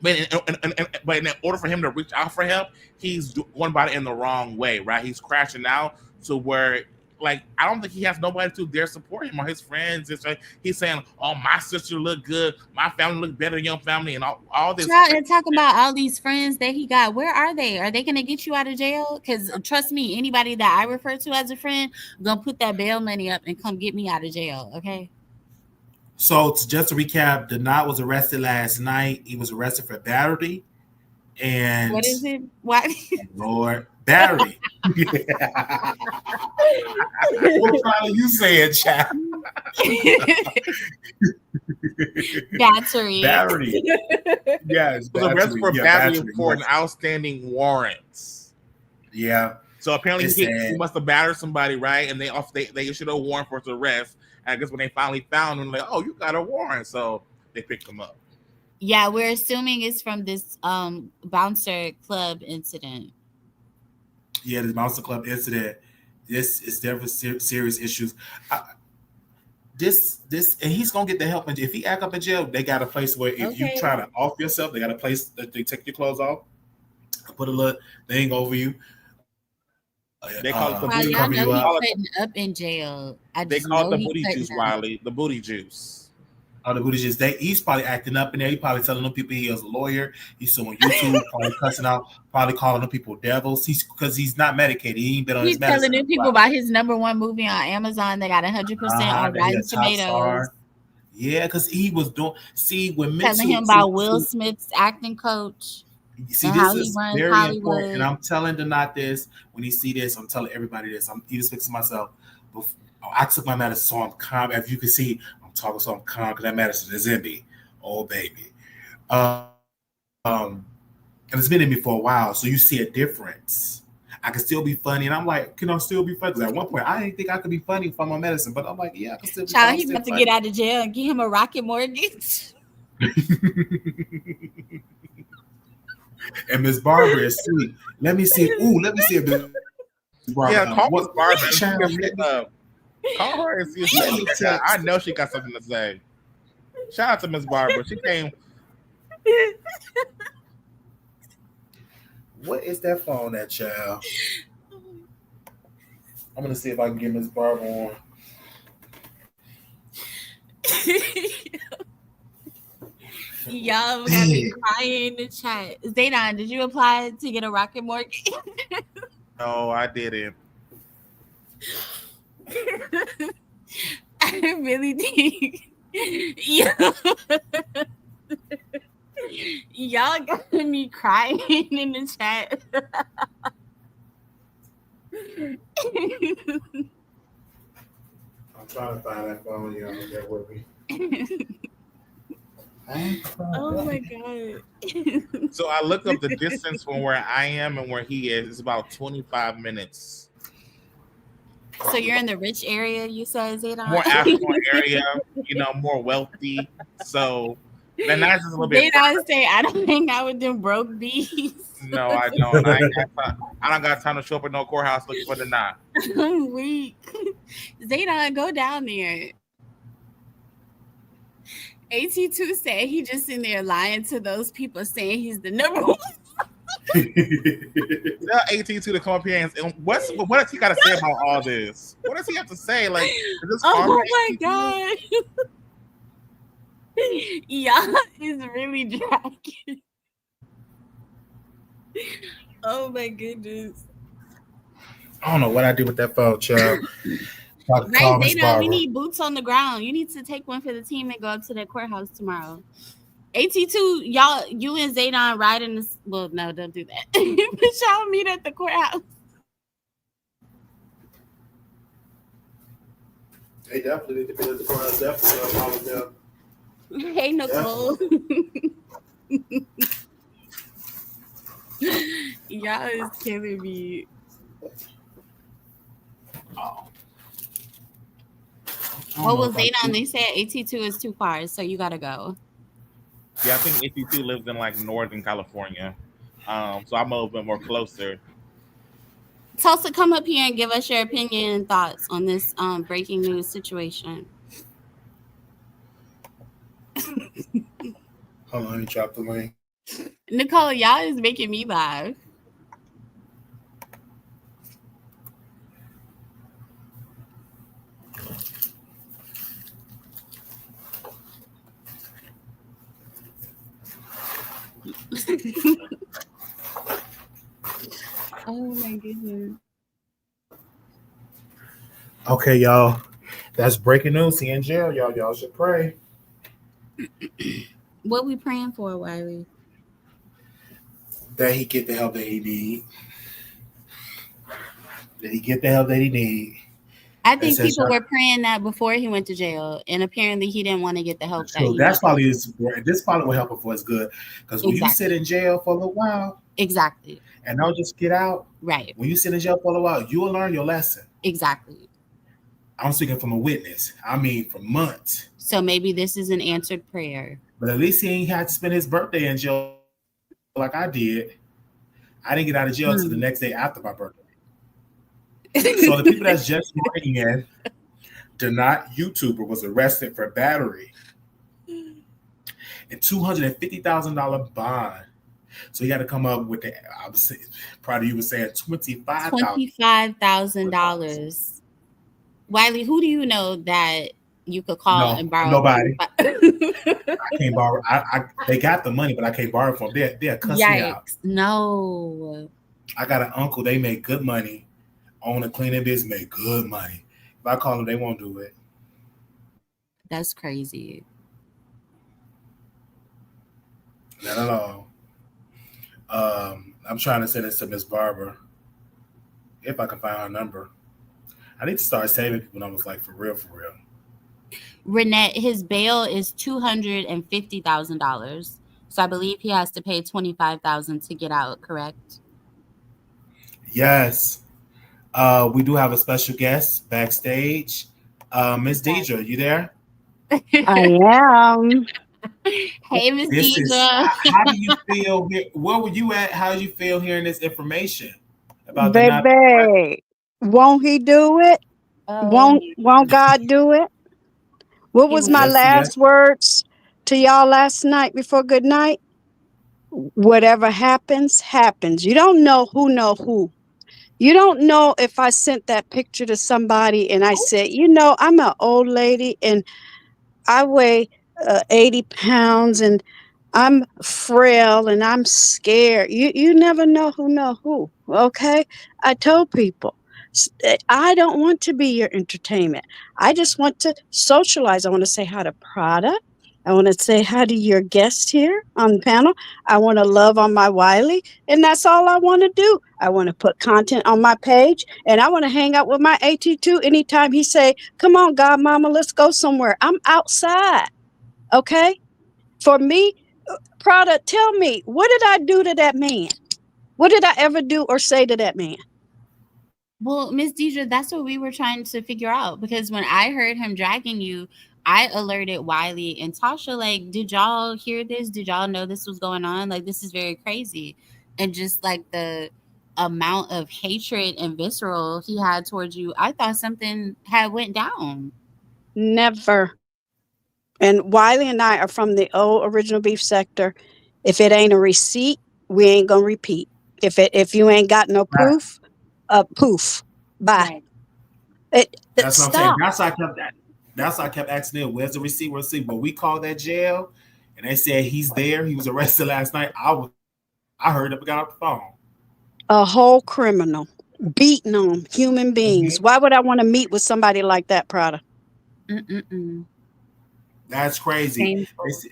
but in order for him to reach out for help, he's going about it in the wrong way, right? He's crashing out to where, like, I don't think he has nobody to dare support him or his friends. It's like he's saying, "Oh, my sister look good, my family look better than your family," and all this. And talking about all these friends that he got. Where are they? Are they gonna get you out of jail? Because trust me, anybody that I refer to as a friend gonna put that bail money up and come get me out of jail. Okay. So just to recap, Denat was arrested last night. He was arrested for battery. And what is it? What? Lord, battery. What trial are you saying, child? Battery. Battery. Yes. He was arrested for battery for an outstanding warrant. Yeah. So apparently he must have battered somebody, right? And they issued a warrant for his arrest. And I guess when they finally found him, like, oh, you got a warrant. So they picked him up. Yeah, we're assuming it's from this bouncer club incident. Yeah, the bouncer club incident. This is definitely serious issues. This and he's gonna get the help. And if he act up in jail, they got a place where if you try to off yourself, they got a place that they take your clothes off, put a little thing over you. They call it the booty. Y'all know he's putting up in jail. They call it the booty juice, Riley. The booty juice. Oh, the booty juice. He's probably acting up in there. He's probably telling them people he is a lawyer. He's suing YouTube, probably cussing out, probably calling them people devils. Because he's not medicated. He ain't been on his medicine. He's telling them people about his #1 movie on Amazon. They got 100% on Rotten Tomatoes. Yeah, because he was doing. See, when telling him about Will Smith's acting coach. See, this is very Hollywood. Important, and I'm telling Denat this. When he see this, I'm telling everybody this. I'm even fixing myself. I took my medicine, so I'm calm. As you can see, I'm talking, so I'm calm because that medicine is in me. Oh, baby. And it's been in me for a while, so you see a difference. I can still be funny, and I'm like, can I still be funny? Because at one point, I didn't think I could be funny from my medicine, but I'm like, yeah, I can still be funny. He's about to get out of jail and give him a rocket mortgage. And Miss Barbara is sweet. Let me see. Ooh, let me see if Miss Barbara. Yeah, call Miss Barbara. Call her and see if she I know she got something to say. Shout out to Miss Barbara. She came. What is that phone, that child? I'm gonna see if I can get Miss Barbara on. Y'all got me crying in the chat. Zaydan, did you apply to get a rocket mortgage? No, I didn't. I really think y'all got me crying in the chat. I'm trying to find that phone, y'all. That with me. Oh my god. So I looked up the distance from where I am and where he is. It's about 25 minutes. So you're in the rich area, you said, Zaydan? More affluent area, more wealthy. So then that's just a little bit. Zaydan say, I don't hang out with them broke bees. No, I don't. I don't got time to show up at no courthouse looking for the knot. I'm weak. Zaydan, go down there. AT2 said he just in there lying to those people saying he's the #1. Tell AT2 to come up here and what does he got to say about all this? What does he have to say? Like, oh my god, y'all is really dragging. Oh my goodness. I don't know what I do with that phone, child. Right, we need boots on the ground. You need to take one for the team and go up to the courthouse tomorrow. AT2, y'all, you and Zaydan ride in this. Well, no, don't do that. But y'all meet at the courthouse. They definitely need to be at the courthouse. Definitely all of them. Hey, Nicole. Y'all is killing me. Oh. What was Zaydan? They said AT2 is too far, so you gotta go. Yeah, I think AT2 lives in like Northern California. So I'm a little bit more closer. Tulsa, come up here and give us your opinion and thoughts on this breaking news situation. Hold on, let me drop the link. Nicole, y'all is making me laugh. Oh my goodness. Okay, y'all. That's breaking news. He in jail, y'all. Y'all should pray What we praying for, Wiley? that he get the help that he need. That he get the help that he need. I think people were praying that before he went to jail, and apparently he didn't want to get the help that he That's probably this probably will help him for his good. Because when you sit in jail for a little while, exactly, and don't just get out, right? When you sit in jail for a little while, you will learn your lesson. Exactly. I'm speaking from a witness. I mean, for months. So maybe this is an answered prayer. But at least he ain't had to spend his birthday in jail like I did. I didn't get out of jail until the next day after my birthday. So the people that's just writing in, the not YouTuber was arrested for battery and $250,000 bond. So he had to come up with the. I was probably you were saying $25,000. Wiley, who do you know that you could call and borrow? Nobody. I can't borrow. They got the money, but I can't borrow from them. They'll cuss me out. No. I got an uncle. They make good money. Own a cleaning business, make good money. If I call them, they won't do it. That's crazy. Not at all. I'm trying to send this to Miss Barbara. If I can find her number. I need to start saving people numbers like for real, for real. Renette, his bail is $250,000. So I believe he has to pay $25,000 to get out, correct? Yes. We do have a special guest backstage. Miss Deidre, you there? I am. Hey, Miss Deidre. How do you feel? Where were you at? How do you feel hearing this information about Baby, won't he do it? Won't God do it? What was my last words to y'all last night before good night? Whatever happens, happens. You don't know who. You don't know if I sent that picture to somebody and I said, I'm an old lady and I weigh 80 pounds and I'm frail and I'm scared. You never know who. Okay. I told people I don't want to be your entertainment. I just want to socialize. I want to say hi to Prada. I want to say hi to your guest here on the panel. I want to love on my Wiley. And that's all I want to do. I want to put content on my page and I want to hang out with my AT2 anytime he say, come on, Godmama, let's go somewhere. I'm outside. Okay. For me, Prada, tell me, what did I do to that man? What did I ever do or say to that man? Well, Miss Deidre, that's what we were trying to figure out, because when I heard him dragging you, I alerted Wiley and Tasha, like, did y'all hear this? Did y'all know this was going on? Like, this is very crazy. And just like the amount of hatred and visceral he had towards you, I thought something had went down. Never. And Wiley and I are from the old original beef sector. If it ain't a receipt, we ain't gonna repeat. If you ain't got no proof, poof, bye. Right. That's what I'm saying. That's why I kept asking them, where's the receipt? Where's the receipt? But we called that jail, and they said he's there. He was arrested last night. I heard it, got off the phone. A whole criminal beating on human beings. Mm-hmm. Why would I want to meet with somebody like that, Prada? That's crazy.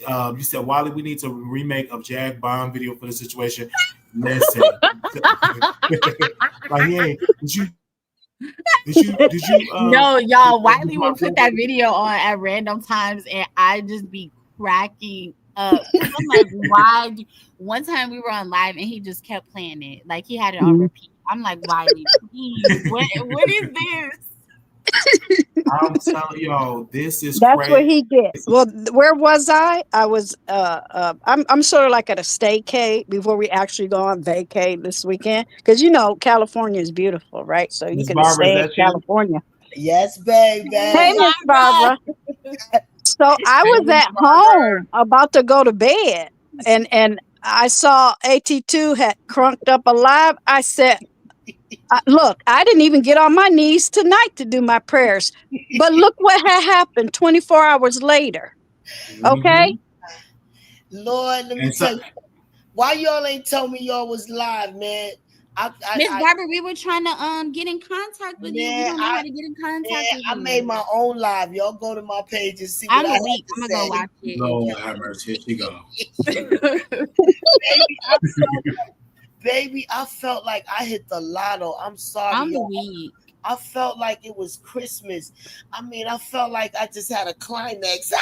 You said, Wiley, we need to remake a Jag Bomb video for the situation. Listen. Like, hey, did you no, y'all, Wiley will put that video on at random times and I just be cracking up. I'm like, why? One time we were on live and he just kept playing it. Like he had it on repeat. I'm like, Wiley, please, what is this? I'm telling y'all, this is that's crazy. What he did. Well, where was I? I was I'm sort of like at a staycay before we actually go on vacay this weekend, because California is beautiful, right? So you can stay in California. Yes, baby. Hey, Miss Barbara. So I was at home about to go to bed, and I saw AT2 had crunked up alive. I said, look, I didn't even get on my knees tonight to do my prayers. But look what had happened 24 hours later. Okay? Lord, let me tell you. Why y'all ain't tell me y'all was live, man? Miss Barbara, we were trying to get in contact with you. We don't know how to get in contact with you. I made my own live. Y'all go to my page and see I'm what weak. I'm gonna go watch it. Lord have mercy. Here she go. Baby, I felt like I hit the lotto. I'm sorry. I'm weak. I felt like it was Christmas. I mean, I felt like I just had a climax.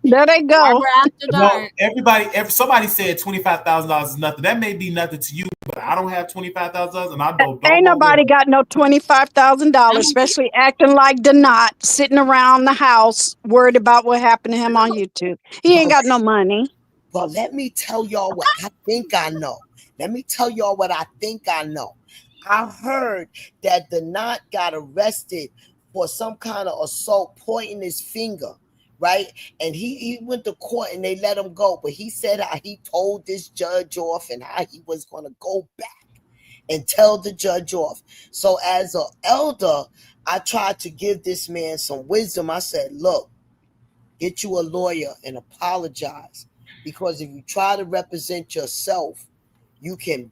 There they go. After dark. If somebody said $25,000 is nothing, that may be nothing to you, but I don't have $25,000, and I don't. Ain't nobody got no $25,000, especially acting like Donat, sitting around the house worried about what happened to him on YouTube. He ain't got no money. But let me tell y'all what I think I know. Let me tell y'all what I think I know. I heard that Donat got arrested for some kind of assault, pointing his finger. Right, and he went to court and they let him go, but he said how he told this judge off and how he was going to go back and tell the judge off. So as an elder, I tried to give this man some wisdom. I said, look, get you a lawyer and apologize, because if you try to represent yourself, you can,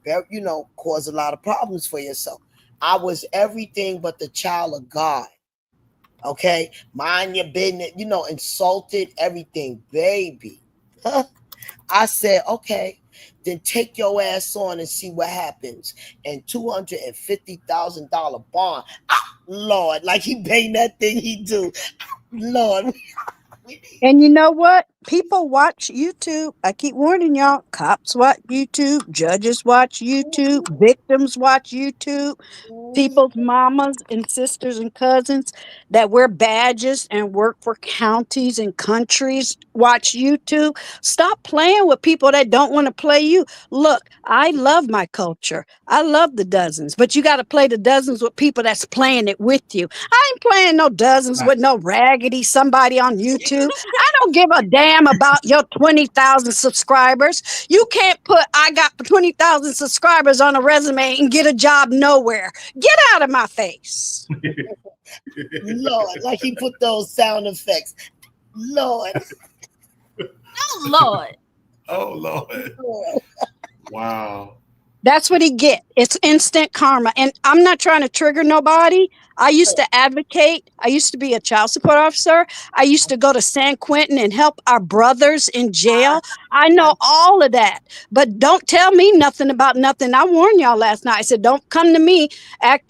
cause a lot of problems for yourself. I was everything but the child of God. Okay, mind your business, insulted everything, baby. I said, okay, then take your ass on and see what happens. And $250,000 bond. Lord, like he paid that thing he do. Lord. And you know what? People watch YouTube. I keep warning y'all. Cops watch YouTube. Judges watch YouTube. Victims watch YouTube. People's mamas and sisters and cousins that wear badges and work for counties and countries watch YouTube. Stop playing with people that don't want to play you. Look, I love my culture. I love the dozens, but you got to play the dozens with people that's playing it with you. I ain't playing no dozens with no raggedy somebody on YouTube. I don't give a damn about your 20,000 subscribers. You can't put I got 20,000 subscribers on a resume and get a job nowhere. Get out of my face. Lord, like he put those sound effects. Lord. Oh, Lord. Oh, Lord. Wow. That's what he get. It's instant karma. And I'm not trying to trigger nobody. I used to advocate. I used to be a child support officer. I used to go to San Quentin and help our brothers in jail. I know all of that. But don't tell me nothing about nothing. I warned y'all last night. I said, don't come to me.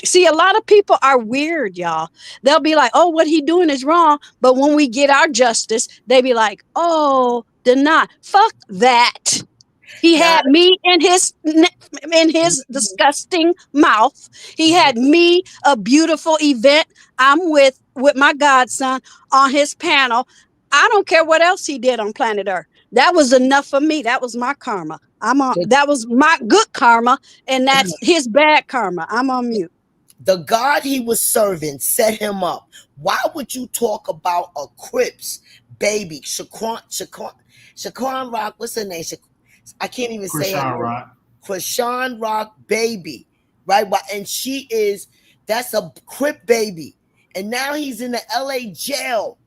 See, a lot of people are weird, y'all. They'll be like, oh, what he doing is wrong. But when we get our justice, they be like, oh, deny. Fuck that. He had me in his disgusting mouth. He had me a beautiful event. I'm with my godson on his panel. I don't care what else he did on planet Earth. That was enough for me. That was my karma. That was my good karma, and that's his bad karma. I'm on mute. The God he was serving set him up. Why would you talk about a Crips baby, Shaquan Rock? What's her name? I can't even say her name. Krishan Rock baby, right? And that's a Crip baby. And now he's in the LA jail.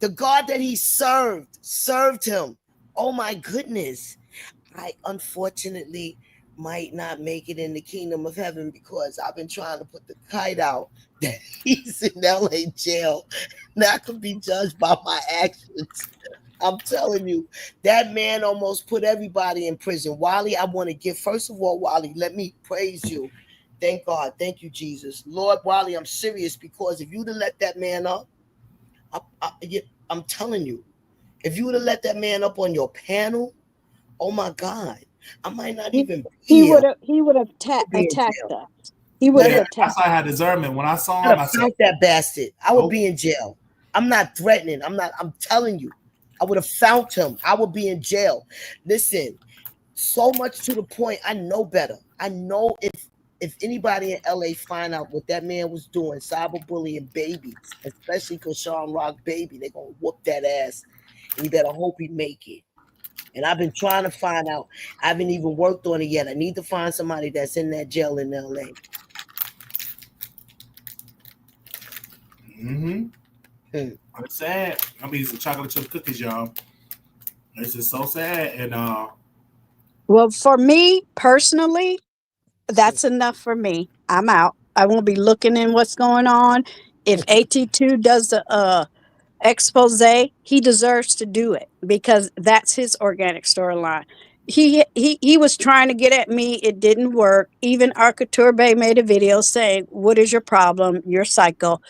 The God that he served him. Oh my goodness. I unfortunately might not make it in the kingdom of heaven because I've been trying to put the kite out that he's in LA jail. Not to be judged by my actions. I'm telling you, that man almost put everybody in prison. Wally, I want to give, first of all, Wally, let me praise you. Thank God. Thank you, Jesus. Lord, Wally, I'm serious, because if you'd have let that man up, I'm telling you, if you would have let that man up on your panel, oh my God, I might not even be here. He would have attacked us. He would have attacked. That's how I had discernment. When I saw him, I said, that bastard. I would be in jail. I'm not threatening. I'm telling you. I would have found him. I would be in jail. Listen, so much to the point, I know better. I know if anybody in LA find out what that man was doing, cyberbullying babies, especially Krishan Rock baby, they're going to whoop that ass. We better hope he make it. And I've been trying to find out. I haven't even worked on it yet. I need to find somebody that's in that jail in LA. It's sad. I'm eating some chocolate chip cookies, y'all. This is so sad. And well, for me personally, that's enough for me. I'm out. I won't be looking in what's going on. If AT2 does the expose, he deserves to do it because that's his organic storyline. He was trying to get at me. It didn't work. Even Arcature Bay made a video saying, "What is your problem? You're psycho."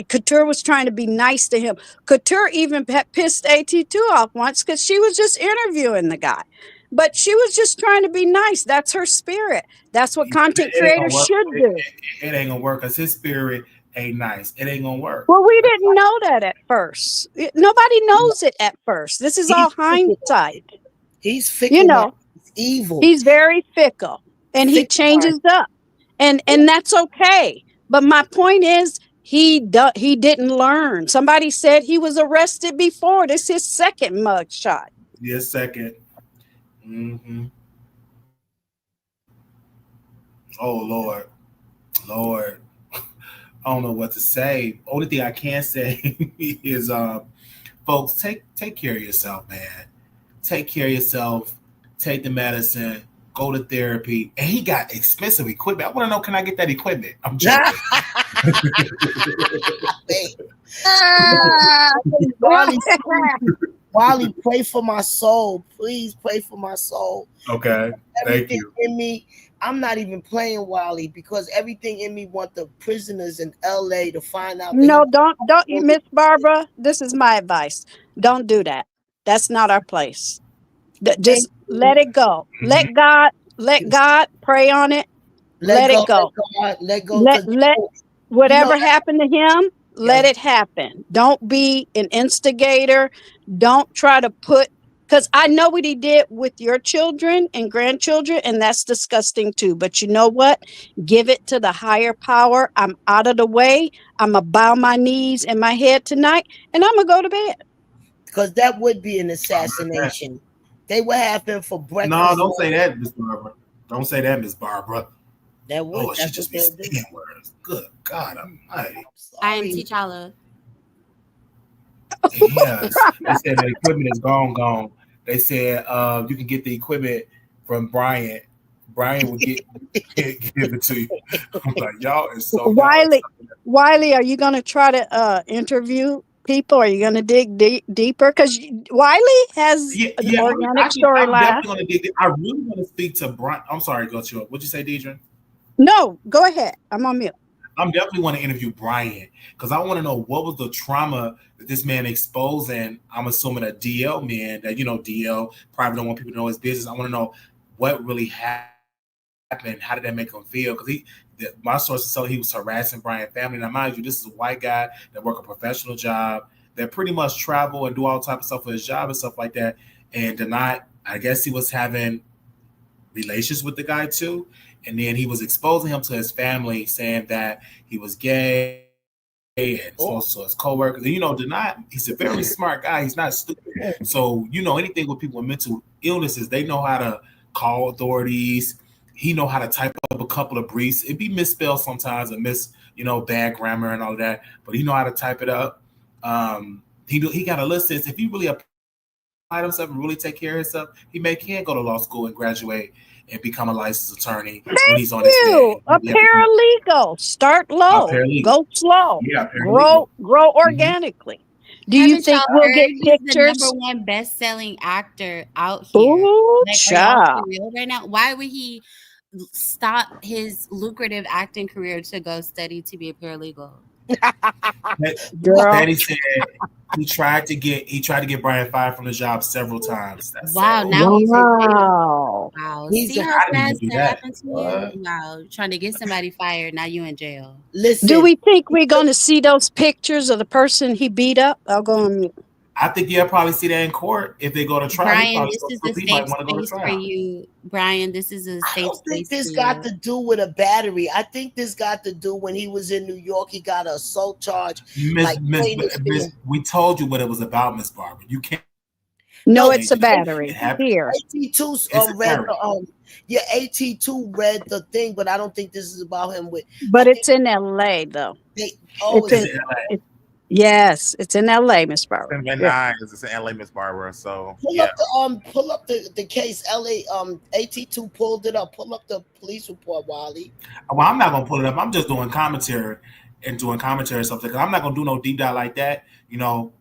Couture was trying to be nice to him. Couture even pissed AT2 off once because she was just interviewing the guy. But she was just trying to be nice. That's her spirit. That's what content creators should do. It ain't gonna work because his spirit ain't nice. It ain't gonna work. Well, we didn't know that at first. Nobody knows it at first. This is all hindsight. He's fickle. He's evil. He's very fickle, and he changes up, and that's okay. But my point is, he didn't learn. Somebody said he was arrested before. This is his second mugshot. Yes, second. Oh Lord. I don't know what to say. Only thing I can say is, folks, take care of yourself, man. Take care of yourself. Take the medicine. Go to therapy. And he got expensive equipment. I want to know, can I get that equipment? I'm joking. Wally, pray for my soul. Please pray for my soul. Okay. Thank you. In me, I'm not even playing Wally because everything in me want the prisoners in LA to find out. No, don't you, Miss Barbara. This is my advice. Don't do that. That's not our place. Just let it go. Let God pray on it. Let it go. Let go. Let whatever happened to him, let it happen. Don't be an instigator. Don't try to because I know what he did with your children and grandchildren, and that's disgusting too. But you know what? Give it to the higher power. I'm out of the way. I'm going to bow my knees and my head tonight, and I'm going to go to bed. Because that would be an assassination. They would have him for breakfast. No, don't say that, Miss Barbara. Don't say that, Miss Barbara. That would. Oh, she just be saying words. Good God Almighty. I am T'Challa. Yes. They said the equipment is gone. They said you can get the equipment from Brian. Brian will give it to you. I'm like, y'all is so Wiley, are you going to try to interview people? Are you going to dig deeper? Because Wiley has an organic storyline. I really want to speak to Brian. I'm sorry, go to it. What'd you say, Deidre? No, go ahead. I'm on mute. I'm definitely want to interview Brian because I want to know what was the trauma that this man exposed. And I'm assuming a DL man that, DL probably don't want people to know his business. I want to know what really happened. How did that make him feel? Because my sources tell he was harassing Brian's family. Now, mind you, this is a white guy that work a professional job that pretty much travel and do all type of stuff for his job and stuff like that. And I guess he was having relations with the guy too. And then he was exposing him to his family, saying that he was gay and also his coworkers. And he's a very smart guy. He's not stupid. So, anything with people with mental illnesses, they know how to call authorities. He know how to type up a couple of briefs. It'd be misspelled sometimes and bad grammar and all that. But he know how to type it up. He got a list. If he really applied himself and really take care of himself, he can go to law school and graduate and become a licensed attorney when he's on his day. A paralegal. Start low. Go slow. Yeah, grow organically. Do you think we'll get pictures? He's the number one best-selling actor out here. Ooh, child. Right now, why would he stop his lucrative acting career to go study to be a paralegal? Daddy said he tried to get Brian fired from the job several times. Wow! See how fast that happened to you? Wow! Trying to get somebody fired, now you in jail. Listen, do we think we're going to see those pictures of the person he beat up? I'll go on mute. I think you'll probably see that in court if they go to trial. Brian, this is a safe space for you. Brian, this is a safe space. I don't think this got to do with a battery. I think this got to do when he was in New York. He got an assault charge. We told you what it was about, Miss Barbara. You can't. No, it's a battery. Here. AT2 read AT2 read the thing, but I don't think this is about him. But it's in LA though. It's in LA. Yes, it's in LA, Miss Barbara. It's in LA, Miss Barbara. So pull up the case. LA AT2 pulled it up. Pull up the police report, Wally. Well, I'm not gonna pull it up. I'm just doing commentary or something. I'm not gonna do no deep dive like that. You know.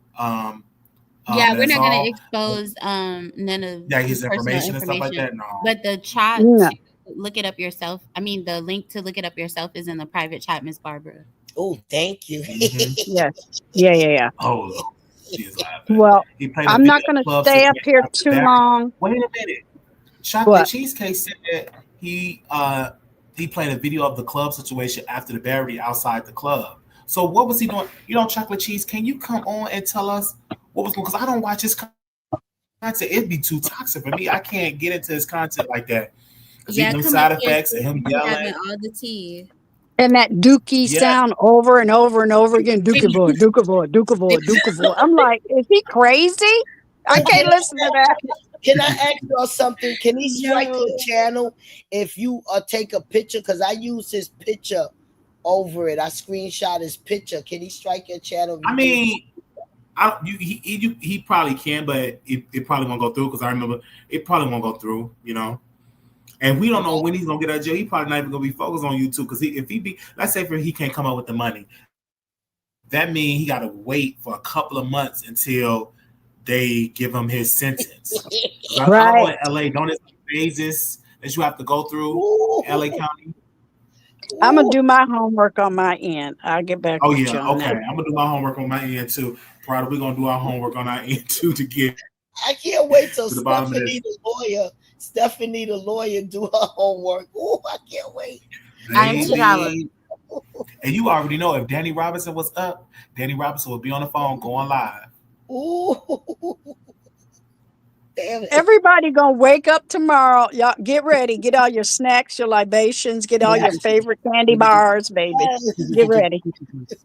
Yeah, we're not gonna expose none of his information and stuff like that. No. But the chat to look it up yourself. I mean, the link to look it up yourself is in the private chat, Miss Barbara. Oh, thank you. Yes. Yeah. Oh, well, I'm not going to stay up here too long. Wait a minute. Chocolate Cheesecake said that he played a video of the club situation after the Barry outside the club. So what was he doing? Chocolate Cheese, can you come on and tell us what was going on? Because I don't watch his content. It'd be too toxic for me. I can't get into his content like that. Yeah, them side effects and him yelling. All the tea. And that Dookie sound over and over and over again. Dookie boy. I'm like, is he crazy? I can't listen to that. Can I ask y'all something? Can he strike the channel if you take a picture? Because I use his picture over it. I screenshot his picture. Can he strike your channel? I mean, he probably can, but it probably won't go through because I remember it probably won't go through, And we don't know when he's gonna get out of jail. He probably not even gonna be focused on YouTube because let's say he can't come up with the money, that means he got to wait for a couple of months until they give him his sentence. Right. I know in LA, don't it phases that you have to go through LA County? I'm gonna do my homework on my end. I'll get back. Oh yeah, okay. I'm gonna do my homework on my end too. Probably we're gonna do our homework on our end too to get. I can't wait till Stephanie the lawyer do her homework. Oh, I can't wait. And you already know if Danny Robinson was up, Danny Robinson would be on the phone going live. Ooh. Damn it. Everybody gonna wake up tomorrow. Y'all get ready. Get all your snacks, your libations, get all your favorite candy bars, baby. Get ready.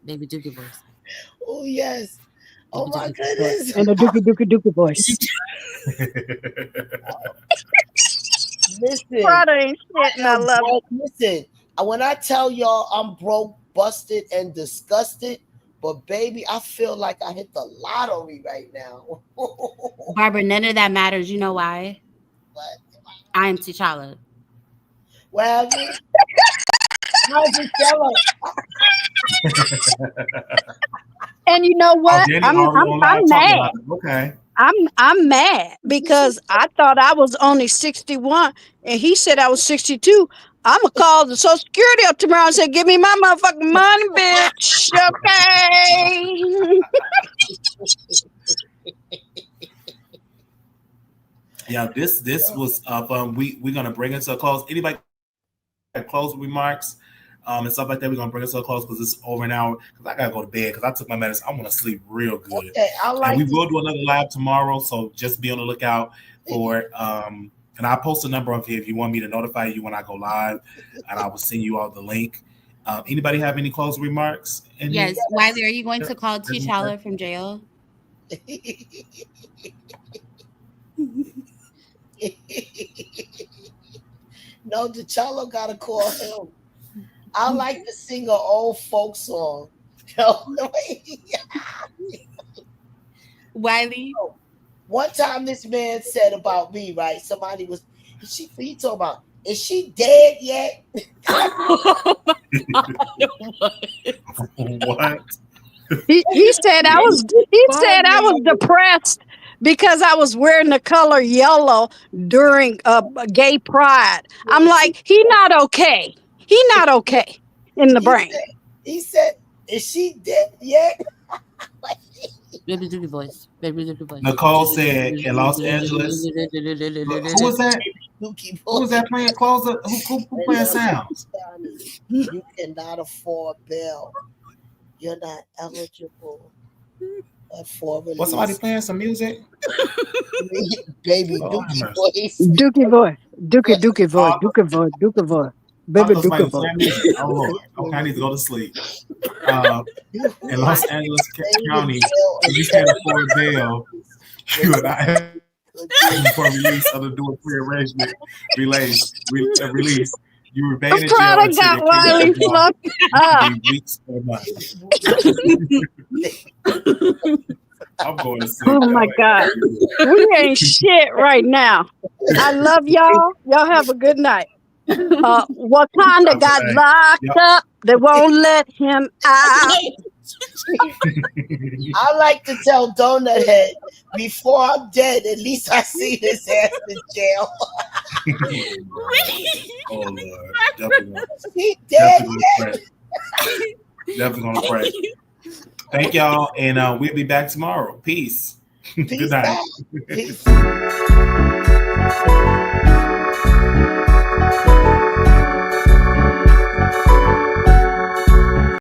Baby Dookie voice. Oh yes. Oh my goodness. And the Dookie voice. Listen. Brother ain't shit, and I love it. Listen, when I tell y'all I'm broke, busted, and disgusted, but baby, I feel like I hit the lottery right now. Barbara, none of that matters. You know why? What? I am T'Challa. What happened? How's it tell And you know what? I'm mad. Okay. I'm mad because I thought I was only 61 and he said I was 62. I'm gonna call the Social Security up tomorrow and say, "Give me my motherfucking money, bitch." Okay. Yeah, this was fun. We're gonna bring it to a close. Anybody have closing remarks and stuff like that? We're gonna bring it to a close because it's over an hour. Because I gotta go to bed because I took my medicine. I want to sleep real good. Okay, and we will do another live tomorrow, so just be on the lookout for it. And I'll post a number up here if you want me to notify you when I go live, and I will send you all the link. Anybody have any closing remarks? Yes. Wiley, are you going to call T'Challa from jail? No, T'Challa gotta call him. I like to sing an old folk song. Wiley. One time this man said about me, right? Somebody was he talking about, is she dead yet? What? He said I was depressed because I was wearing the color yellow during gay pride. I'm like, he not okay. He not okay in the brain. He said, is she dead yet? Baby Dookie voice. Nicole said in Los Angeles. Who was that? Who was that playing closer? Who playing sounds? You cannot afford bail. You're not eligible. But for release. Was somebody playing some music? Baby Dookie voice. Dookie voice. Dookie voice. Dookie voice. Baby Dookie voice. Oh Lord. Okay, I need to go to sleep. In Los Angeles County, if you can't afford bail, you and I for release of the dual pre-arrangement release. You remain in jail until Wiley fucked up. Weeks or months. I'm going to sleep. Oh my God. We ain't shit right now. I love y'all. Y'all have a good night. Wakanda got locked up. They won't let him out. I like to tell Donut Head, before I'm dead, at least I see this ass in jail. Oh Lord, definitely. He dead. Definitely gonna pray. Thank y'all, and we'll be back tomorrow. Peace. Good night. Peace.